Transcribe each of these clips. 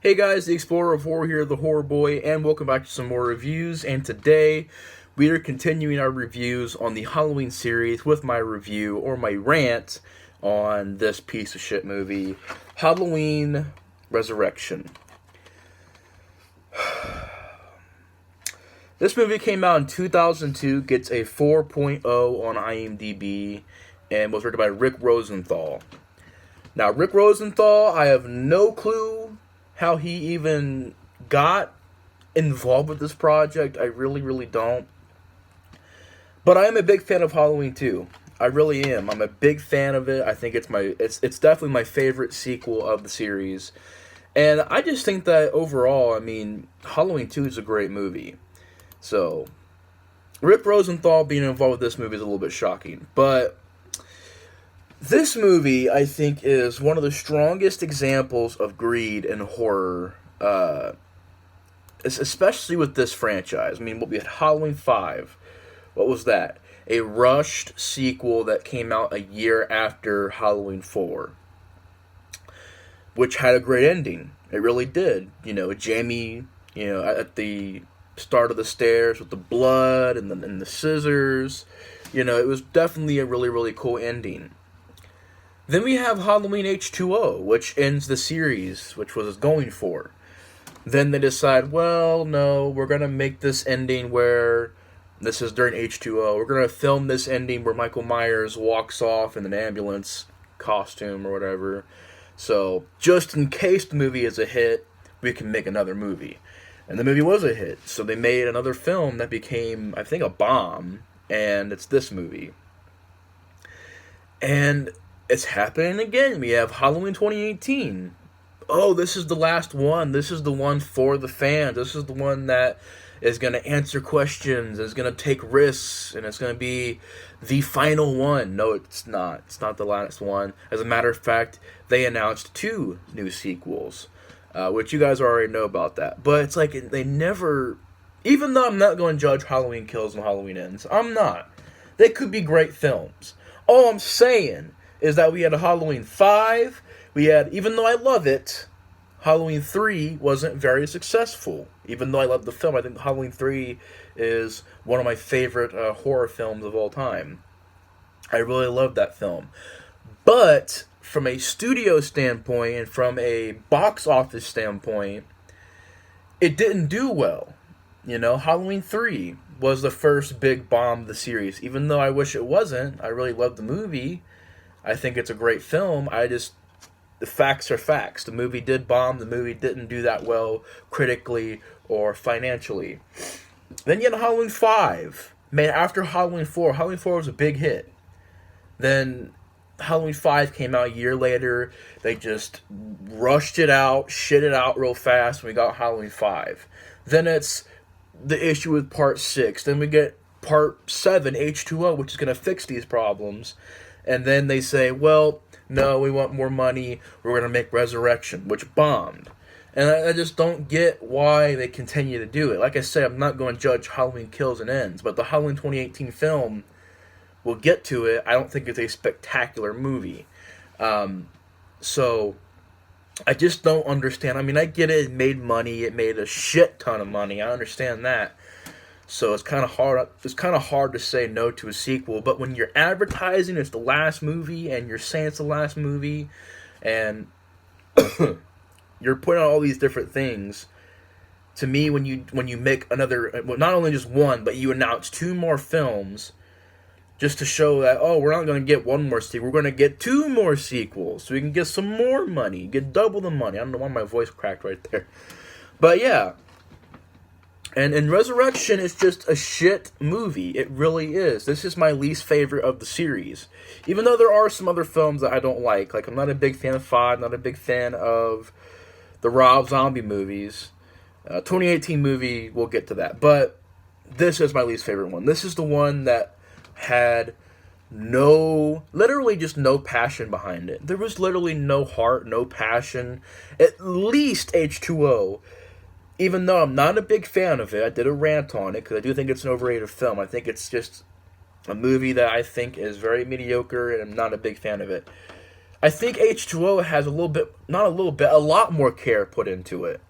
Hey guys, the Explorer of Horror here, the Horror Boy, and welcome back to some more reviews. And today we are continuing our reviews on the Halloween series with my review or my rant on this piece of shit movie, Halloween Resurrection. This movie came out in 2002, gets a 4.0 on IMDb, and was written by Rick Rosenthal. Now, Rick Rosenthal, I have no clue how he even got involved with this project. I really don't. But I am a big fan of Halloween 2. I really am. I'm a big fan of it. I think it's definitely my favorite sequel of the series. And I just think that overall, I mean, Halloween 2 is a great movie. So, Rick Rosenthal being involved with this movie is a little bit shocking. But this movie, I think, is one of the strongest examples of greed in horror, especially with this franchise. I mean, what we had Halloween 5. What was that? A rushed sequel that came out a year after Halloween 4, which had a great ending. It really did. You know, Jamie, at the start of the stairs with the blood and the scissors. You know, it was definitely a really cool ending. Then we have Halloween H2O, which ends the series, which was going for. Then they decide, well, no, we're going to make this ending where, this is during H2O, we're going to film this ending where Michael Myers walks off in an ambulance costume or whatever. So, just in case the movie is a hit, we can make another movie. And the movie was a hit, so they made another film that became, I think, a bomb, and it's this movie. And it's happening again. We have Halloween 2018. Oh, this is the last one. This is the one for the fans. This is the one that is going to answer questions, is going to take risks, and it's going to be the final one. No, it's not. It's not the last one. As a matter of fact, they announced 2 new sequels, which you guys already know about that. But it's like they never... Even though I'm not going to judge Halloween Kills and Halloween Ends, I'm not. They could be great films. All I'm saying is that we had a Halloween 5, we had, even though I love it, Halloween 3 wasn't very successful. Even though I love the film, I think Halloween 3 is one of my favorite horror films of all time. I really love that film. But, from a studio standpoint, and from a box office standpoint, it didn't do well. You know, Halloween 3 was the first big bomb of the series. Even though I wish it wasn't, I really loved the movie. I think it's a great film. The facts are facts. The movie did bomb. The movie didn't do that well critically or financially. Then you had Halloween 5. Man, after Halloween 4, Halloween 4 was a big hit. Then Halloween 5 came out a year later. They just rushed it out, shit it out real fast, and we got Halloween 5. Then it's the issue with Part 6. Then we get Part 7, H2O, which is going to fix these problems. And then they say, well, no, we want more money. We're going to make Resurrection, which bombed. And I just don't get why they continue to do it. Like I said, I'm not going to judge Halloween Kills and Ends, but the Halloween 2018 film, we'll get to it. I don't think it's a spectacular movie. So I just don't understand. I mean, I get it. It made money. It made a shit ton of money. I understand that. So it's kind of hard. It's kind of hard to say no to a sequel. But when you're advertising it's the last movie, and you're saying it's the last movie, and you're putting out all these different things, to me, when you make another, well, not only just one, but you announce 2 more films, just to show that, oh, we're not going to get 1 more sequel, we're going to get 2 more sequels, so we can get some more money, get double the money. I don't know why my voice cracked right there, but yeah. And Resurrection is just a shit movie. It really is. This is my least favorite of the series. Even though there are some other films that I don't like. Like, I'm not a big fan of 5, not a big fan of the Rob Zombie movies. 2018 movie, we'll get to that. But this is my least favorite one. This is the one that had literally just no passion behind it. There was literally no heart, no passion. At least H2O. Even though I'm not a big fan of it, I did a rant on it, because I do think it's an overrated film. I think it's just a movie that I think is very mediocre, and I'm not a big fan of it. I think H2O has a little bit, not a little bit, a lot more care put into it.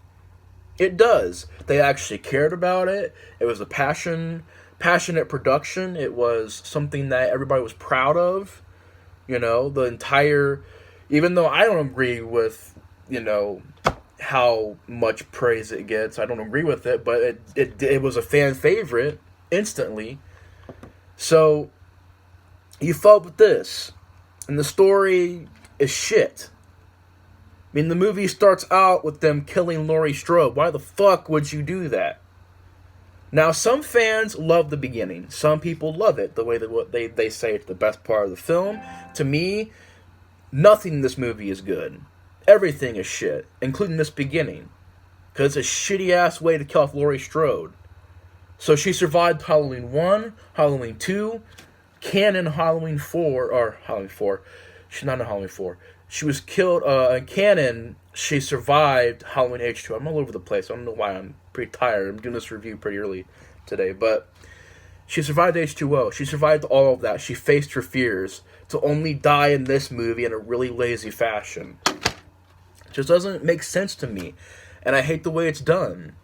It does. They actually cared about it. It was a passionate production. It was something that everybody was proud of. You know, the entire, even though I don't agree with, you know, how much praise it gets, I don't agree with it, but it was a fan favorite instantly. So you fought with this, and the story is shit. I mean, the movie starts out with them killing Laurie Strode. Why the fuck would you do that? Now, some fans love the beginning. Some people love it, the way that what they say it's the best part of the film. To me, nothing in this movie is good. Everything is shit, including this beginning. Because it's a shitty-ass way to kill off Laurie Strode. So she survived Halloween 1, Halloween 2, canon Halloween 4, or Halloween 4. She's not in Halloween 4. She was killed, in canon, she survived Halloween H2. I'm all over the place. I don't know why. I'm pretty tired. I'm doing this review pretty early today. But she survived H2O. She survived all of that. She faced her fears to only die in this movie in a really lazy fashion. It just doesn't make sense to me. And I hate the way it's done.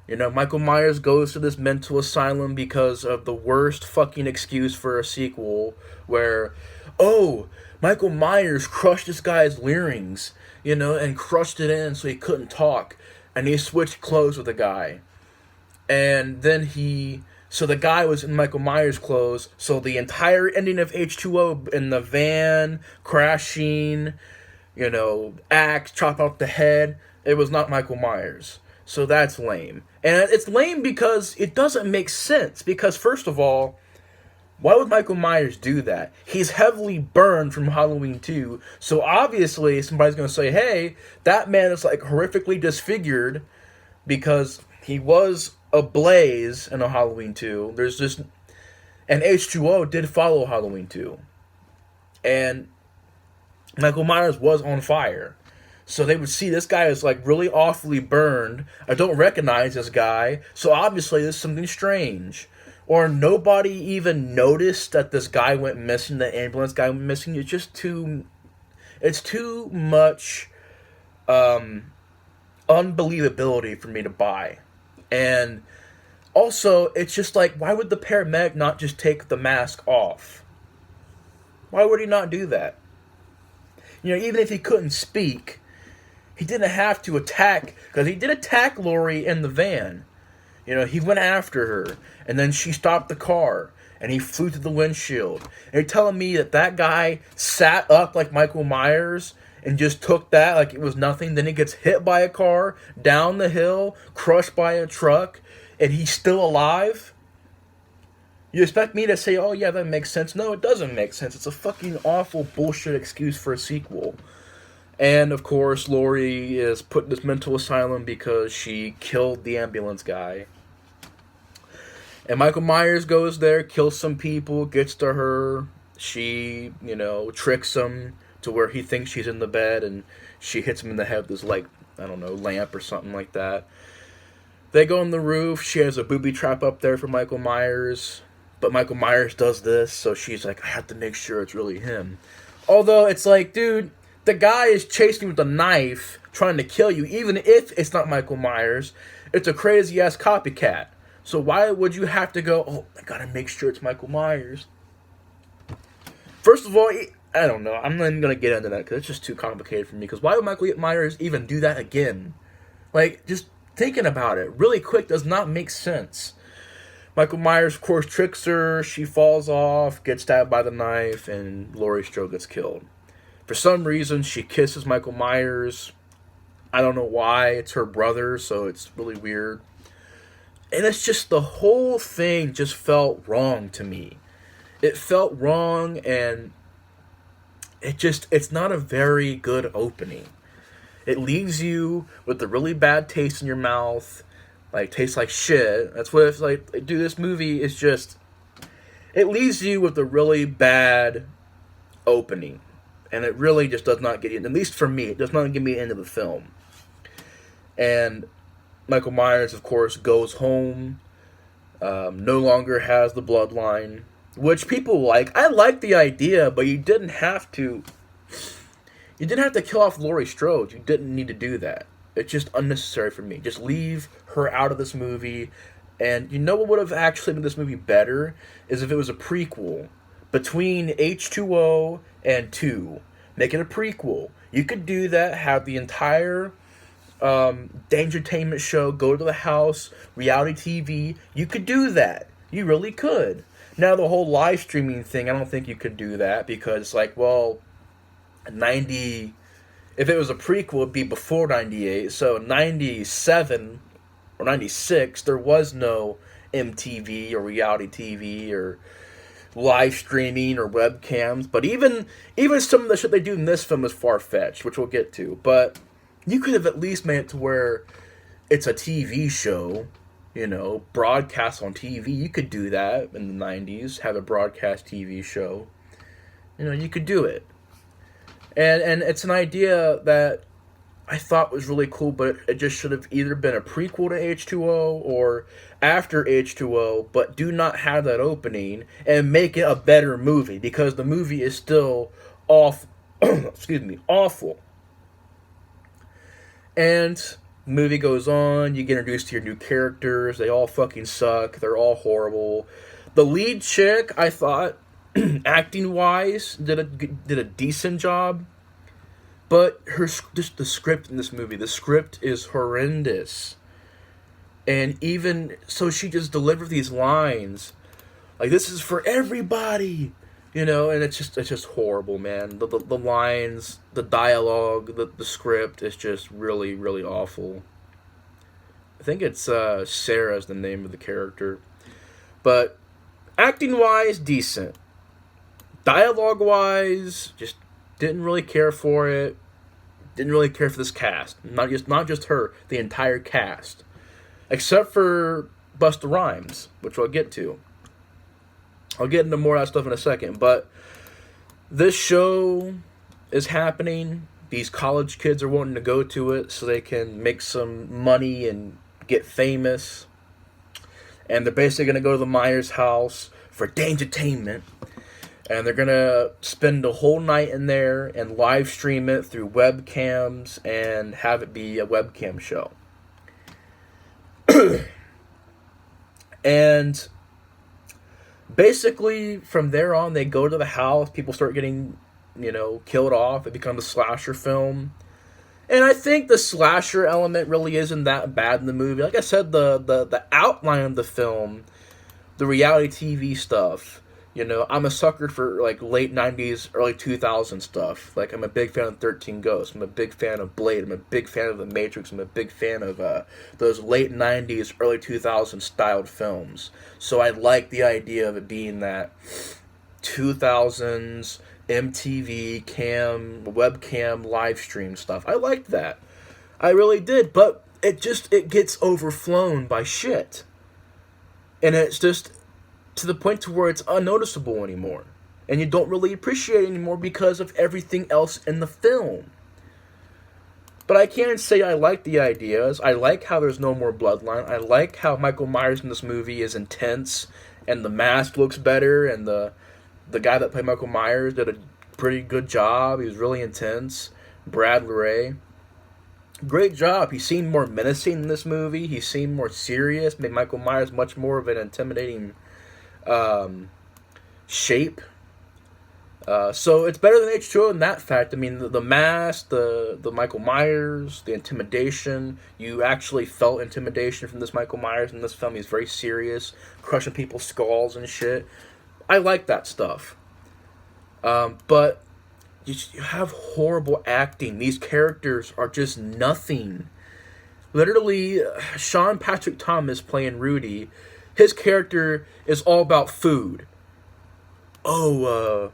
You know, Michael Myers goes to this mental asylum because of the worst fucking excuse for a sequel where, oh, Michael Myers crushed this guy's larynx, you know, and crushed it in so he couldn't talk. And he switched clothes with the guy. And then so the guy was in Michael Myers' clothes, so the entire ending of H2O in the van, crashing, you know, axe, chop out the head, it was not Michael Myers. So that's lame. And it's lame because it doesn't make sense. Because, first of all, why would Michael Myers do that? He's heavily burned from Halloween 2. So obviously somebody's going to say, hey, that man is like horrifically disfigured because he was ablaze in a Halloween 2. There's just... And H2O did follow Halloween 2. And Michael Myers was on fire. So they would see this guy is like really awfully burned. I don't recognize this guy. So obviously there's something strange. Or nobody even noticed that this guy went missing, the ambulance guy went missing. It's just it's too much unbelievability for me to buy. And also, it's just like, why would the paramedic not just take the mask off? Why would he not do that? You know, even if he couldn't speak, he didn't have to attack, because he did attack Laurie in the van. You know, he went after her, and then she stopped the car, and he flew through the windshield. And you're telling me that guy sat up like Michael Myers and just took that like it was nothing? Then he gets hit by a car, down the hill, crushed by a truck, and he's still alive? You expect me to say, oh yeah, that makes sense? No, it doesn't make sense. It's a fucking awful bullshit excuse for a sequel. And, of course, Laurie is put in this mental asylum because she killed the ambulance guy. And Michael Myers goes there, kills some people, gets to her. She, you know, tricks him to where he thinks she's in the bed, and she hits him in the head with this, like, I don't know, lamp or something like that. They go on the roof. She has a booby trap up there for Michael Myers. But Michael Myers does this, so she's like, I have to make sure it's really him. Although, it's like, dude... The guy is chasing you with a knife, trying to kill you, even if it's not Michael Myers. It's a crazy-ass copycat. So why would you have to go, oh, I gotta make sure it's Michael Myers? First of all, I don't know. I'm not even gonna get into that, because it's just too complicated for me. Because why would Michael Myers even do that again? Like, just thinking about it really quick does not make sense. Michael Myers, of course, tricks her. She falls off, gets stabbed by the knife, and Laurie Strode gets killed. For some reason, she kisses Michael Myers. I don't know why. It's her brother, so it's really weird. And it's just, the whole thing just felt wrong to me. It felt wrong, and it's not a very good opening. It leaves you with a really bad taste in your mouth. Like, tastes like shit. That's what it's like. Dude, this movie is just... It leaves you with a really bad opening. And it really just does not get you, at least for me, it does not get me into the film. And Michael Myers, of course, goes home, no longer has the bloodline, which people like. I like the idea, but you didn't have to You didn't have to kill off Laurie Strode. You didn't need to do that. It's just unnecessary for me. Just leave her out of this movie. And you know what would have actually made this movie better? Is if it was a prequel between H2O and 2. Make it a prequel. You could do that, have the entire Dangertainment show go to the house, reality TV. You could do that. You really could. Now, the whole live streaming thing, I don't think you could do that because, like, well, 90... If it was a prequel, it'd be before 98. So 97 or 96, there was no MTV or reality TV or live streaming or webcams. But even some of the shit they do in this film is far-fetched, which we'll get to. But you could have at least made it to where it's a TV show, you know, broadcast on TV. You could do that in the 90s, have a broadcast TV show. You know, you could do it. And it's an idea that I thought was really cool, but it just should have either been a prequel to H2O or after H2O, but do not have that opening and make it a better movie because the movie is still awful. Excuse me, awful. And movie goes on, you get introduced to your new characters, they all fucking suck, they're all horrible. The lead chick, I thought, acting wise, did a decent job, but just the script in this movie, the script is horrendous, and even so, she just delivered these lines like this is for everybody, you know, and it's just horrible, man. The lines, the dialogue, the script is just really, really awful. I think it's Sarah's the name of the character, but acting wise, decent. Dialogue-wise, just didn't really care for it. Didn't really care for this cast. Not just her, the entire cast. Except for Busta Rhymes, which I'll get to. I'll get into more of that stuff in a second. But this show is happening. These college kids are wanting to go to it so they can make some money and get famous. And they're basically going to go to the Myers house for Dangertainment. And they're going to spend the whole night in there and live stream it through webcams and have it be a webcam show. And basically, from there on, they go to the house. People start getting, you know, killed off. It becomes a slasher film. And I think the slasher element really isn't that bad in the movie. Like I said, the outline of the film, the reality TV stuff, you know, I'm a sucker for, like, late 90s, early 2000s stuff. Like, I'm a big fan of 13 Ghosts. I'm a big fan of Blade. I'm a big fan of The Matrix. I'm a big fan of those late 90s, early 2000s styled films. So I like the idea of it being that 2000s MTV, webcam, live stream stuff. I liked that. I really did. But it gets overflown by shit. And it's just to the point to where it's unnoticeable anymore. And you don't really appreciate it anymore because of everything else in the film. But I can't say I like the ideas. I like how there's no more bloodline. I like how Michael Myers in this movie is intense and the mask looks better and the guy that played Michael Myers did a pretty good job. He was really intense. Brad Luray. Great job. He seemed more menacing in this movie. He seemed more serious. Made Michael Myers much more of an intimidating shape. So it's better than H2O in that fact. I mean, the mask, the Michael Myers, the intimidation. You actually felt intimidation from this Michael Myers in this film. He's very serious, crushing people's skulls and shit. I like that stuff. But you have horrible acting. These characters are just nothing. Literally, Sean Patrick Thomas playing Rudy, his character is all about food. Oh,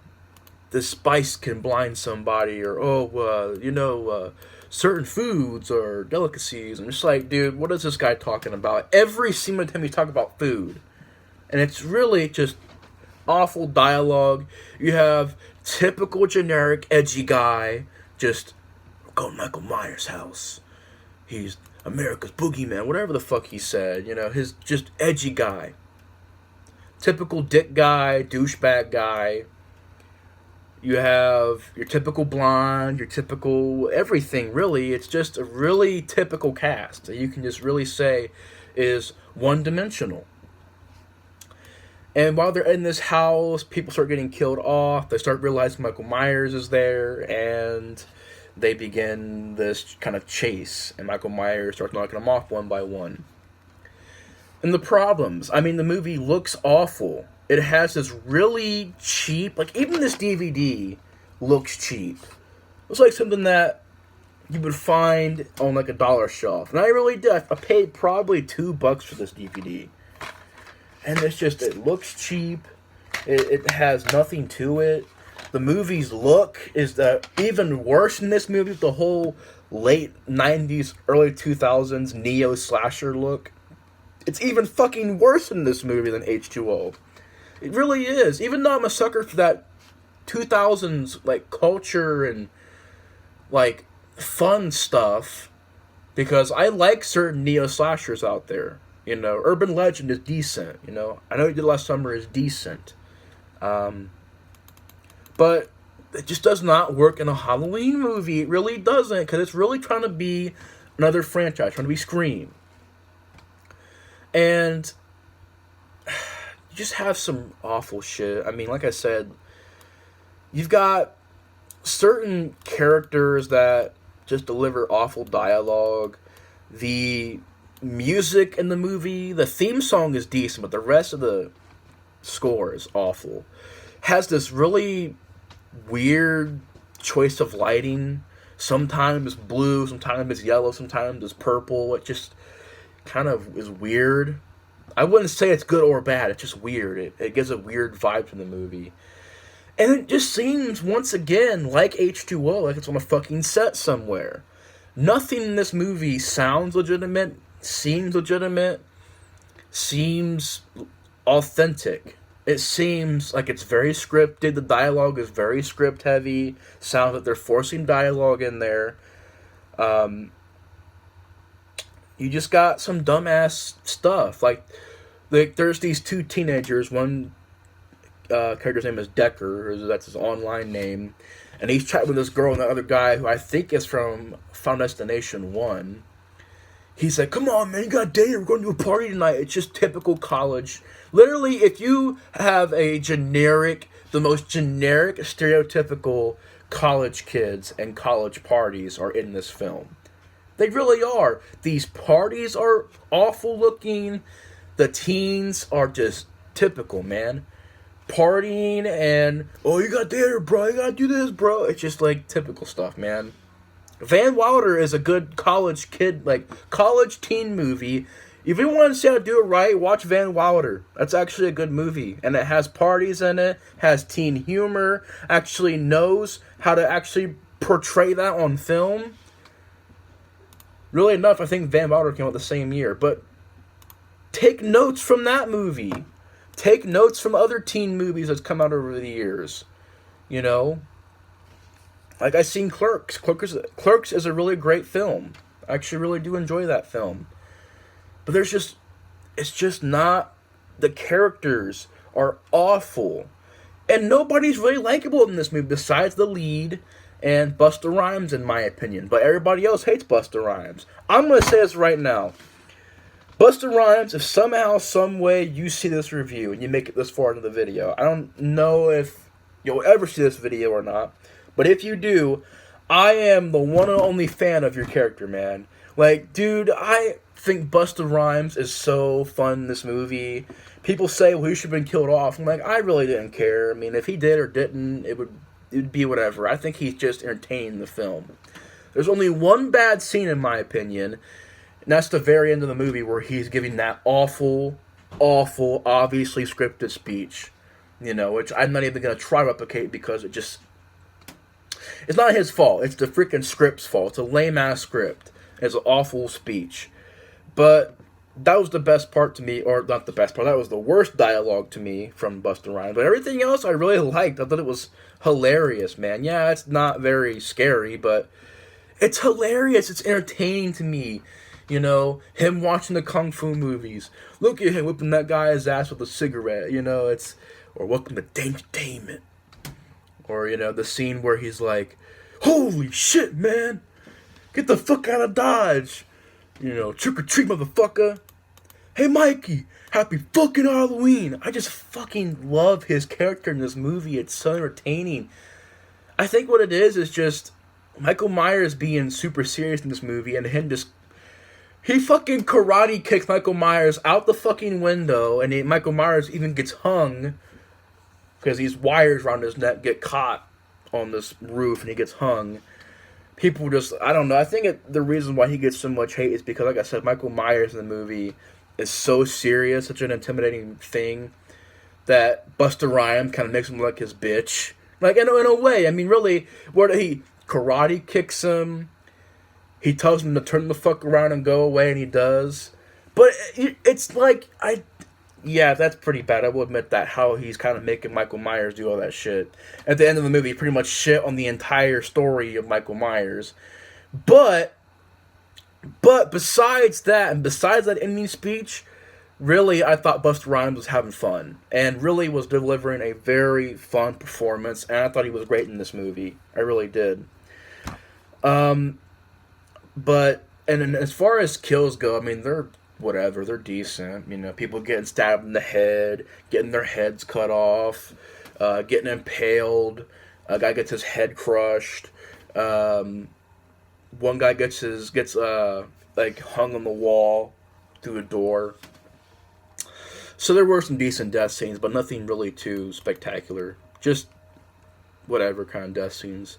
the spice can blind somebody, or certain foods or delicacies. I'm just like, dude, what is this guy talking about? Every single time you talk about food, and it's really just awful dialogue. You have typical generic edgy guy, just go to Michael Myers' house. He's America's boogeyman, whatever the fuck he said. You know, his just edgy guy. Typical dick guy, douchebag guy. You have your typical blonde, your typical everything, really. It's just a really typical cast that you can just really say is one dimensional. And while they're in this house, people start getting killed off. They start realizing Michael Myers is there, and they begin this kind of chase. And Michael Myers starts knocking them off one by one. And the problems, I mean, the movie looks awful. It has this really cheap, like, even this DVD looks cheap. It's like something that you would find on, like, a dollar shelf. And I really did. I paid probably $2 for this DVD. And it's just, it looks cheap. It has nothing to it. The movie's look is even worse in this movie with the whole late 90s, early 2000s neo-slasher look. It's even fucking worse in this movie than H2O. It really is. Even though I'm a sucker for that 2000s, like, culture and, like, fun stuff, because I like certain neo-slashers out there. You know, Urban Legend is decent, you know. I know He Did Last Summer is decent. But it just does not work in a Halloween movie. It really doesn't, because it's really trying to be another franchise, trying to be Scream. And you just have some awful shit. I mean, like I said, you've got certain characters that just deliver awful dialogue. The music in the movie, the theme song is decent, but the rest of the score is awful. Has this really weird choice of lighting. Sometimes it's blue, sometimes it's yellow, sometimes it's purple. It just kind of is weird. I wouldn't say it's good or bad. It's just weird. It gives a weird vibe to the movie. And it just seems, once again, like H2O, like it's on a fucking set somewhere. Nothing in this movie sounds legitimate, seems legitimate, seems authentic. It seems like it's very scripted. The dialogue is very script heavy. Sounds like they're forcing dialogue in there. You just got some dumbass stuff. Like there's these two teenagers. One character's name is Decker. That's his online name. And he's chatting with this girl and the other guy who I think is from Final Destination 1. He's like, come on, man, you got a date. We're going to a party tonight. It's just typical college. Literally, if you have the most generic, stereotypical college kids and college parties are in this film. They really are. These parties are awful looking. The teens are just typical, man. Partying and, oh, you got there, bro. You gotta do this, bro. It's just like typical stuff, man. Van Wilder is a good college kid, like college teen movie. If you want to see how to do it right, watch Van Wilder. That's actually a good movie. And it has parties in it, has teen humor, actually knows how to actually portray that on film. Really enough, I think Van Wilder came out the same year. But take notes from that movie. Take notes from other teen movies that's come out over the years. You know? Like, I've seen Clerks. Clerks is a really great film. I actually really do enjoy that film. But it's just not, the characters are awful. And nobody's really likable in this movie besides the lead and Busta Rhymes, in my opinion. But everybody else hates Busta Rhymes. I'm going to say this right now. Busta Rhymes, if somehow, some way you see this review and you make it this far into the video, I don't know if you'll ever see this video or not, but if you do, I am the one and only fan of your character, man. Like, dude, I think Busta Rhymes is so fun in this movie. People say, well, he should have been killed off. I'm like, I really didn't care. I mean, if he did or didn't, it'd be whatever. I think he's just entertaining the film. There's only one bad scene, in my opinion, and that's the very end of the movie where he's giving that awful, obviously scripted speech. You know, which I'm not even going to try to replicate because it's not his fault. It's the freaking script's fault. It's a lame-ass script. It's an awful speech. But that was the best part to me, or not the best part, that was the worst dialogue to me from Busta Rhymes. But everything else I really liked. I thought it was hilarious, man. Yeah, it's not very scary, but it's hilarious. It's entertaining to me. You know, him watching the Kung Fu movies. Look at him whipping that guy's ass with a cigarette, you know, or welcome to Dangertainment. Or, the scene where he's like, holy shit, man! Get the fuck out of Dodge! Trick or treat, motherfucker! Hey, Mikey! Happy fucking Halloween! I just fucking love his character in this movie. It's so entertaining. I think what it is just Michael Myers being super serious in this movie and him just... He fucking karate kicks Michael Myers out the fucking window, and Michael Myers even gets hung because these wires around his neck get caught on this roof and he gets hung. People just, I don't know, I think the reason why he gets so much hate is because, like I said, Michael Myers in the movie is so serious, such an intimidating thing, that Busta Rhymes kind of makes him look like his bitch. Like, in a way, I mean, really, where he karate kicks him, he tells him to turn the fuck around and go away, and he does. But it's like, yeah, that's pretty bad. I will admit that, how he's kind of making Michael Myers do all that shit. At the end of the movie, he pretty much shit on the entire story of Michael Myers. But besides that, and besides that ending speech, really, I thought Busta Rhymes was having fun. And really was delivering a very fun performance. And I thought he was great in this movie. I really did. But, and as far as kills go, I mean, they're whatever, they're decent. People getting stabbed in the head, getting their heads cut off, getting impaled, a guy gets his head crushed, one guy gets hung on the wall through a door. So there were some decent death scenes, but nothing really too spectacular. Just whatever kind of death scenes.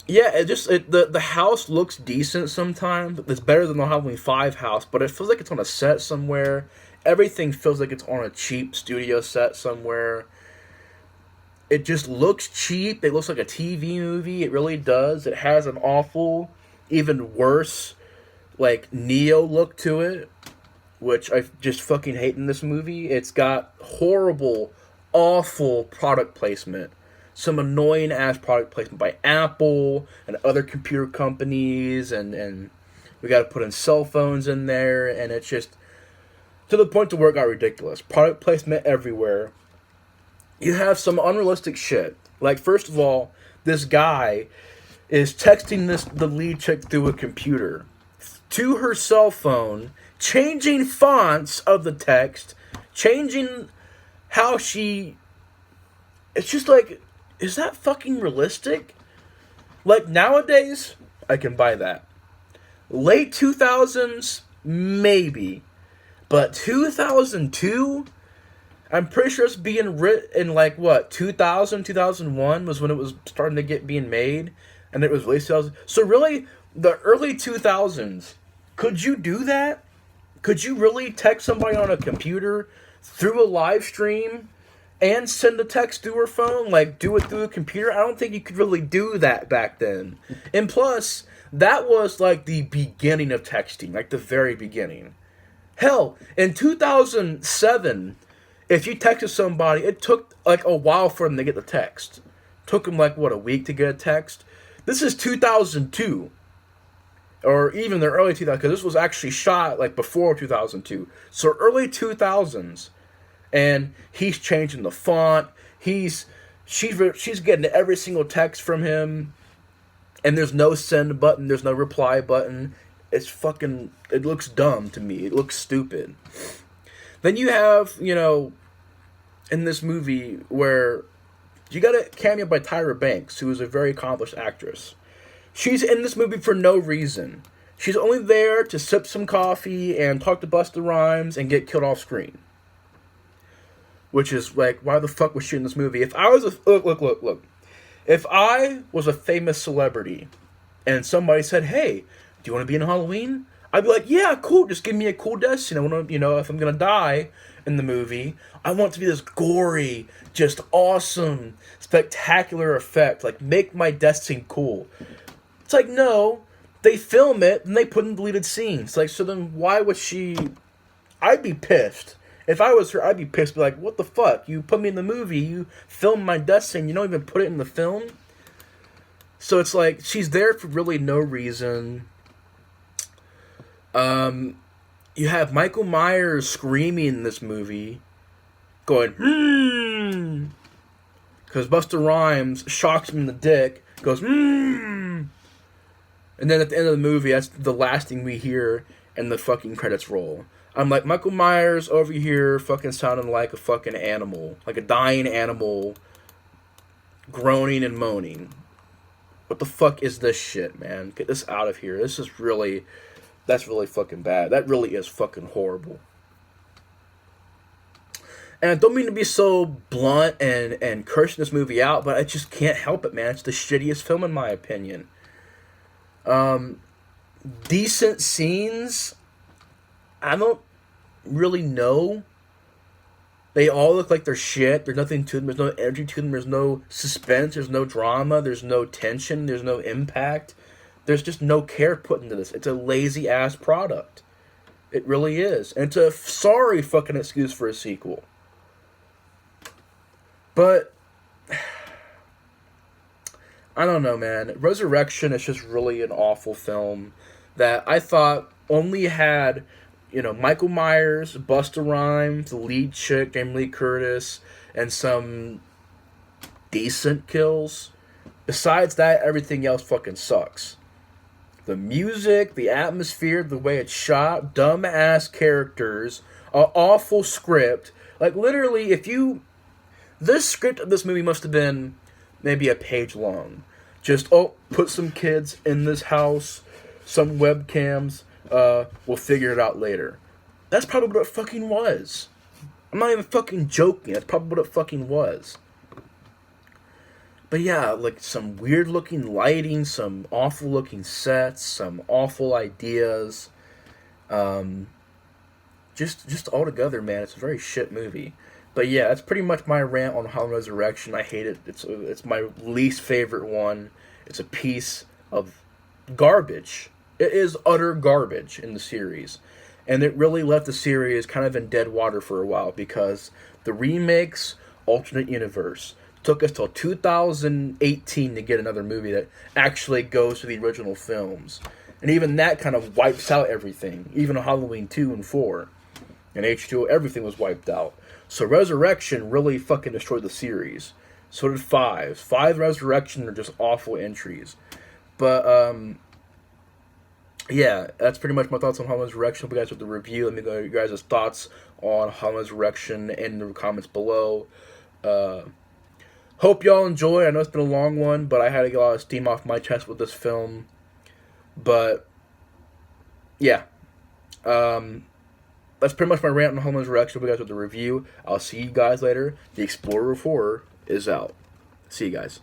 Yeah, the house looks decent sometimes. It's better than the Halloween 5 house, but it feels like it's on a set somewhere. Everything feels like it's on a cheap studio set somewhere. It just looks cheap. It looks like a TV movie. It really does. It has an awful, even worse, like, Neo look to it, which I just fucking hate in this movie. It's got horrible, awful product placement. Some annoying ass product placement by Apple and other computer companies, and we got to put in cell phones in there, and it's just to the point to where it got ridiculous. Product placement everywhere. You have some unrealistic shit. Like, first of all, this guy is texting the lead chick through a computer to her cell phone, changing fonts of the text, changing how she... It's just like... Is that fucking realistic? Like, nowadays, I can buy that. Late 2000s, maybe. But 2002? I'm pretty sure it's being written in, like, what, 2000, 2001 was when it was starting to being made. And it was released 2000. So really, the early 2000s, could you do that? Could you really text somebody on a computer through a live stream and send a text through her phone, like do it through a computer? I don't think you could really do that back then. And plus, that was like the beginning of texting, like the very beginning. Hell, in 2007, if you texted somebody, it took like a while for them to get the text. Took them like, what, a week to get a text? This is 2002. Or even the early 2000s, because this was actually shot like before 2002. So early 2000s. And he's changing the font. She's getting every single text from him, and there's no send button. There's no reply button. It looks dumb to me. It looks stupid. Then you have, in this movie where you got a cameo by Tyra Banks, who is a very accomplished actress. She's in this movie for no reason. She's only there to sip some coffee and talk to Busta Rhymes and get killed off screen. Which is like, why the fuck was she in this movie? If I was look. If I was a famous celebrity and somebody said, hey, do you want to be in Halloween? I'd be like, yeah, cool, just give me a cool death scene. I want to, if I'm going to die in the movie, I want it to be this gory, just awesome, spectacular effect. Like, make my death scene cool. It's like, no, they film it and they put in deleted scenes. Like, so then why was she... I'd be pissed. If I was her, I'd be pissed. Be like, what the fuck? You put me in the movie. You filmed my death scene. You don't even put it in the film. So it's like, she's there for really no reason. You have Michael Myers screaming in this movie. Going, Because Busta Rhymes shocks him in the dick, goes, mmm. And then at the end of the movie, that's the last thing we hear, and the fucking credits roll. I'm like, Michael Myers over here fucking sounding like a fucking animal. Like a dying animal, groaning and moaning. What the fuck is this shit, man? Get this out of here. This is really... That's really fucking bad. That really is fucking horrible. And I don't mean to be so blunt and cursing this movie out, but I just can't help it, man. It's the shittiest film in my opinion. Decent scenes, I don't really know. They all look like they're shit. There's nothing to them. There's no energy to them. There's no suspense. There's no drama. There's no tension. There's no impact. There's just no care put into this. It's a lazy-ass product. It really is. And it's a sorry fucking excuse for a sequel. But... I don't know, man. Resurrection is just really an awful film that I thought only had, Michael Myers, Busta Rhymes, the lead chick, Jamie Lee Curtis, and some decent kills. Besides that, everything else fucking sucks. The music, the atmosphere, the way it's shot, dumb-ass characters, an awful script. Like, literally, this script of this movie must have been maybe a page long. Just, put some kids in this house, some webcams, we'll figure it out later. That's probably what it fucking was. I'm not even fucking joking. That's probably what it fucking was. But yeah, like some weird looking lighting, some awful looking sets, some awful ideas. Just all together, man, it's a very shit movie. But yeah, that's pretty much my rant on Halloween Resurrection. I hate it. It's my least favorite one. It's a piece of garbage. It is utter garbage in the series. And it really left the series kind of in dead water for a while because the remakes, alternate universe, took us till 2018 to get another movie that actually goes to the original films. And even that kind of wipes out everything. Even Halloween 2 and 4. And H2O, everything was wiped out. So Resurrection really fucking destroyed the series. So did 5. 5 Resurrection are just awful entries. But, yeah, that's pretty much my thoughts on Halloween Resurrection. Hope you guys with the review. Let me know your guys' thoughts on Halloween Resurrection in the comments below. Hope y'all enjoy. I know it's been a long one, but I had to get a lot of steam off my chest with this film. But, yeah. That's pretty much my rant on Halloween Resurrection. Hope you guys with the review. I'll see you guys later. The Explorer of Horror is out. See you guys.